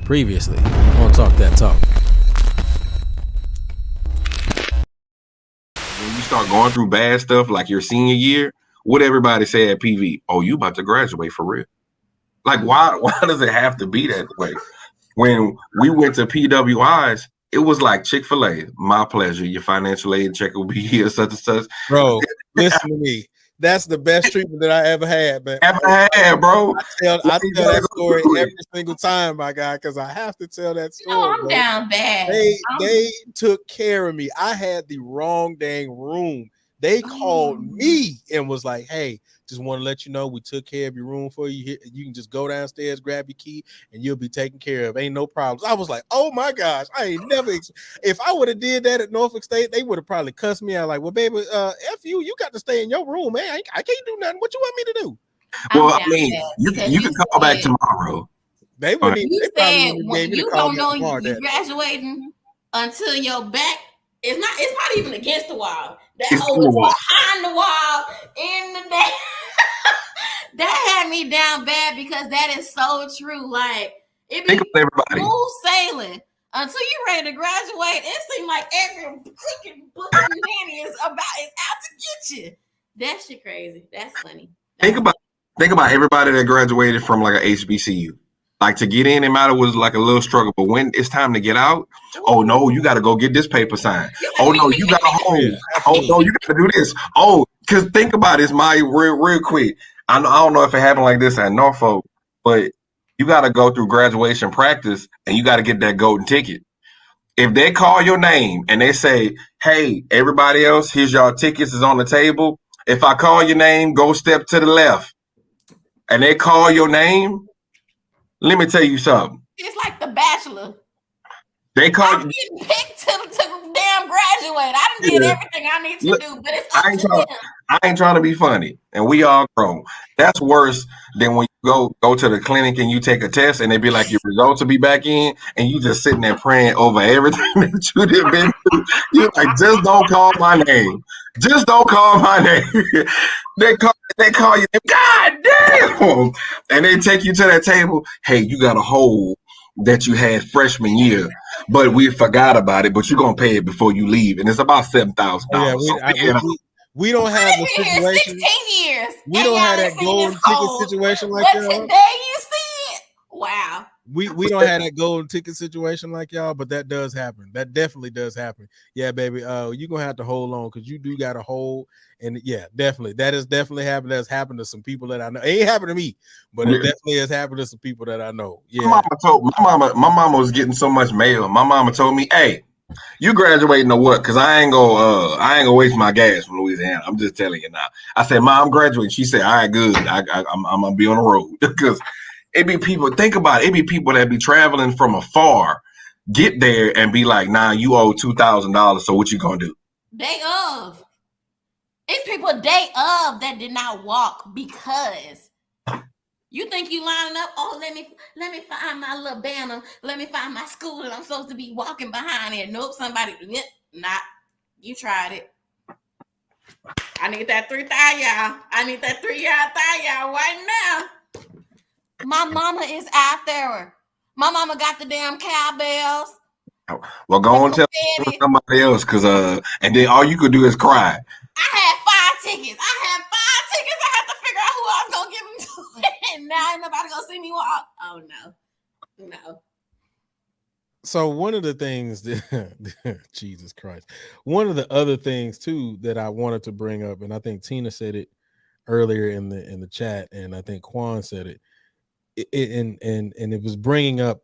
Previously on Talk That Talk. When you start going through bad stuff like your senior year, what everybody say at PV? Oh, you about to graduate for real? Like, why does it have to be that way? When we went to PWIs, it was like Chick-fil-A. My pleasure. Your financial aid check will be here, such and such. Bro, listen to me. That's the best treatment that I ever had, man. Ever had, bro. I tell that story every single time, my guy, because I have to tell that story. No, I'm bro. down bad. They took care of me. I had the wrong dang room. They called me and was like, "Hey, just want to let you know we took care of your room for you. You can just go downstairs, grab your key, and you'll be taken care of. Ain't no problems." I was like, "Oh my gosh, I ain't never." If I would have did that at Norfolk State, they would have probably cussed me out. Like, "Well, baby, f you got to stay in your room, man. I can't do nothing. What you want me to do?" Well, I mean, you can call back tomorrow. They wouldn't. You said you don't know you graduating until your back. It's not even against the wall. That was behind the wall in the day. That had me down bad because that is so true. Like it be smooth sailing until you're ready to graduate. It seems like every crooked book and nanny is out to get you. That shit crazy. That's funny. Think about everybody that graduated from like a HBCU. Like to get in and out, it was like a little struggle. But when it's time to get out, oh no, you got to go get this paper signed. Oh no, you got to hold. Oh no, you got to do this. Oh, because think about it, my real quick. I don't know if it happened like this at Norfolk, but you got to go through graduation practice and you got to get that golden ticket. If they call your name and they say, "Hey, everybody else, here's your tickets is on the table." If I call your name, go step to the left. And they call your name. Let me tell you something. It's like The Bachelor. They call I'm getting picked to damn graduate. I done did everything I need to do, but it's up to them. I ain't trying to be funny, and we all grown. That's worse than when you go to the clinic and you take a test and they be like your results will be back in, and you just sitting there praying over everything that you did been through. You're like, just don't call my name. Just don't call my name. They call you. God damn! And they take you to that table. Hey, you got a hold that you had freshman year, but we forgot about it. But you're gonna pay it before you leave, and it's about $7,000. We don't have a situation. 16 years. We don't have that golden ticket situation like y'all. Today you see it. Wow. We don't have that golden ticket situation like y'all, but that does happen. That definitely does happen. Yeah, baby. You're gonna have to hold on because you do got a hold. And yeah, definitely. That has definitely happened. That's happened to some people that I know. It ain't happened to me, but it definitely has happened to some people that I know. Yeah. My mama was getting so much mail. My mama told me, "Hey, you graduating or what? Because I ain't gonna waste my gas from Louisiana. I'm just telling you now." I said, "Mom, I'm graduating." She said, "All right, good. I'm gonna be on the road." Because it be people, think about it, be people that be traveling from afar, get there and be like, "Nah, you owe $2,000. So what you gonna do?" Day of. It's people day of that did not walk because you think you lining up. Oh, let me find my little banner. Let me find my school that I'm supposed to be walking behind it. Nope, somebody not. You tried it. I need that 3 thigh, y'all. I need that 3-yard thigh, y'all, right now. My mama is out there. My mama got the damn cowbells. Well, go and tell somebody else, because and then all you could do is cry. I had 5 tickets. I had to figure out who I was gonna give them to. And now ain't nobody gonna see me walk. Oh no. So one of the things that Jesus Christ, one of the other things too that I wanted to bring up, and I think Tina said it earlier in the chat, and I think Quan said it, and it was bringing up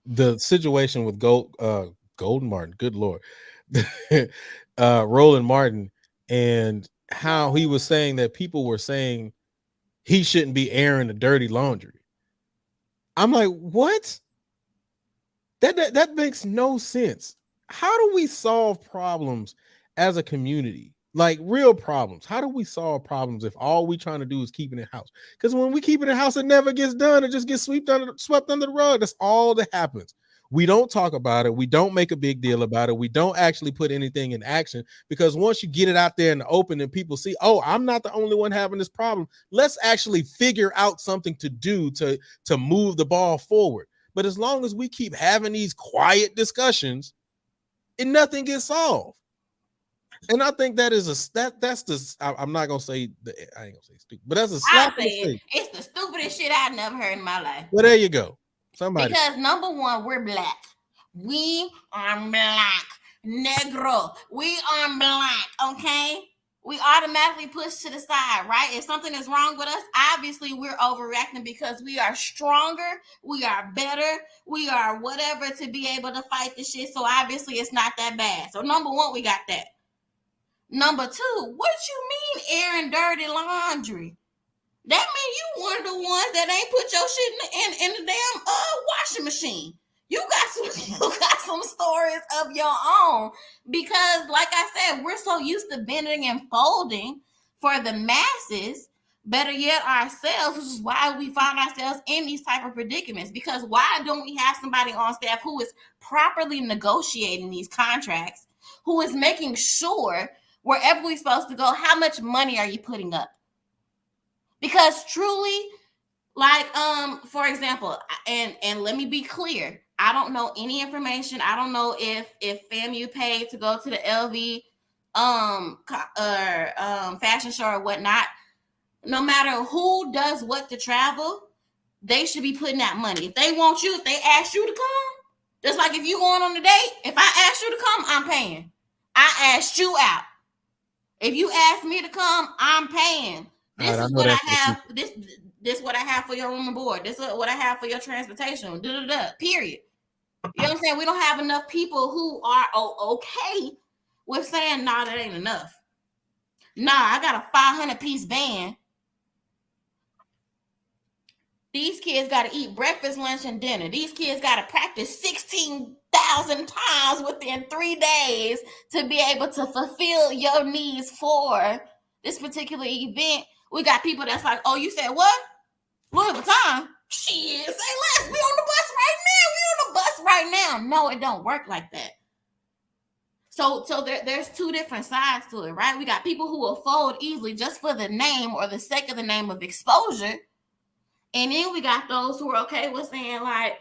the situation with Golden Martin. Good Lord, Roland Martin. And how he was saying that people were saying he shouldn't be airing the dirty laundry. I'm like, what? That makes no sense. How do we solve problems as a community? Like real problems. How do we solve problems if all we trying to do is keep it in house? Because when we keep it in house, it never gets done. It just gets swept under the rug. That's all that happens. We don't talk about it. We don't make a big deal about it. We don't actually put anything in action, because once you get it out there in the open and people see, oh, I'm not the only one having this problem. Let's actually figure out something to do to move the ball forward. But as long as we keep having these quiet discussions, and nothing gets solved. And I think that is I'm not gonna say I ain't gonna say stupid, but that's a slap in the face. It's the stupidest shit I've never heard in my life. Well, there you go. Somebody, because number one, we're black. We are black. Negro. We are black. Okay. We automatically push to the side, right? If something is wrong with us, obviously we're overreacting because we are stronger, we are better, we are whatever to be able to fight the shit. So obviously it's not that bad. So number one, we got that. Number two, what you mean airing dirty laundry? That means you one of the ones that ain't put your shit in the damn washing machine. You got some stories of your own because, like I said, we're so used to bending and folding for the masses. Better yet, ourselves, which is why we find ourselves in these type of predicaments. Because why don't we have somebody on staff who is properly negotiating these contracts, who is making sure wherever we're supposed to go, how much money are you putting up? Because truly, like, for example, and let me be clear, I don't know any information. I don't know if FAMU paid to go to the LV fashion show or whatnot. No matter who does what to travel, they should be putting that money. If they want you, if they ask you to come, just like if you going on a date, if I ask you to come, I'm paying. I asked you out. If you ask me to come, I'm paying. This is what I have. This what I have for your room and board. This is what I have for your transportation. Period. You know what I'm saying? We don't have enough people who are okay with saying, nah, that ain't enough. Nah, I got a 500-piece band. These kids got to eat breakfast, lunch, and dinner. These kids got to practice 16,000 times within 3 days to be able to fulfill your needs for this particular event. We got people that's like, oh, you said what? Louis Vuitton? Shit, say less. We on the bus right now. We on the bus right now. No, it don't work like that. So there's two different sides to it, right? We got people who will fold easily just for the name or the sake of the name of exposure. And then we got those who are okay with saying like,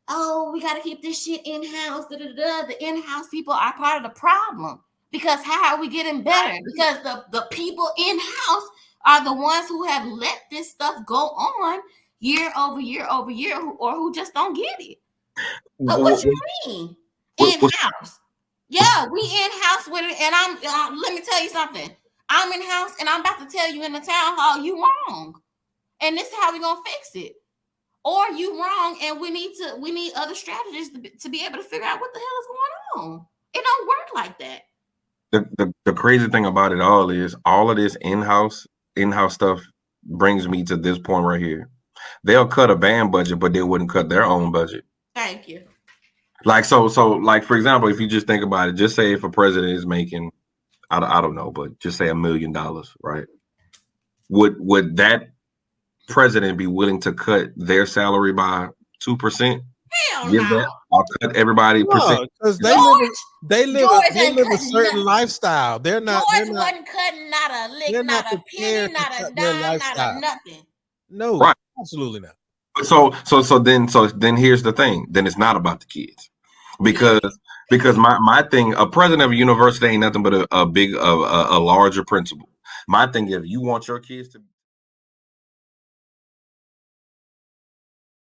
oh, we got to keep this shit in-house. The in-house people are part of the problem. Because how are we getting better? Because the people in-house are the ones who have let this stuff go on year over year over year, or who just don't get it. But what you mean? In-house. Yeah, we in-house with it. And I'm let me tell you something. I'm in-house and I'm about to tell you in the town hall, you wrong. And this is how we're gonna fix it. Or you wrong, and we need other strategies to be able to figure out what the hell is going on. It don't work like that. The crazy thing about it all is all of this in-house stuff brings me to this point right here. They'll cut a band budget, but they wouldn't cut their own budget. Thank you. Like so like for example, if you just think about it, just say if a president is making, I don't know, but just say $1 million, right? Would that president be willing to cut their salary by 2%? Hell no. I'll cut everybody percent. Because they live a certain lifestyle. They're not. George wasn't cutting not a lick, not a penny, not a dime, not a nothing. No, right. Absolutely not. So then here's the thing. Then it's not about the kids, because my thing, a president of a university ain't nothing but a larger principle. My thing, if you want your kids to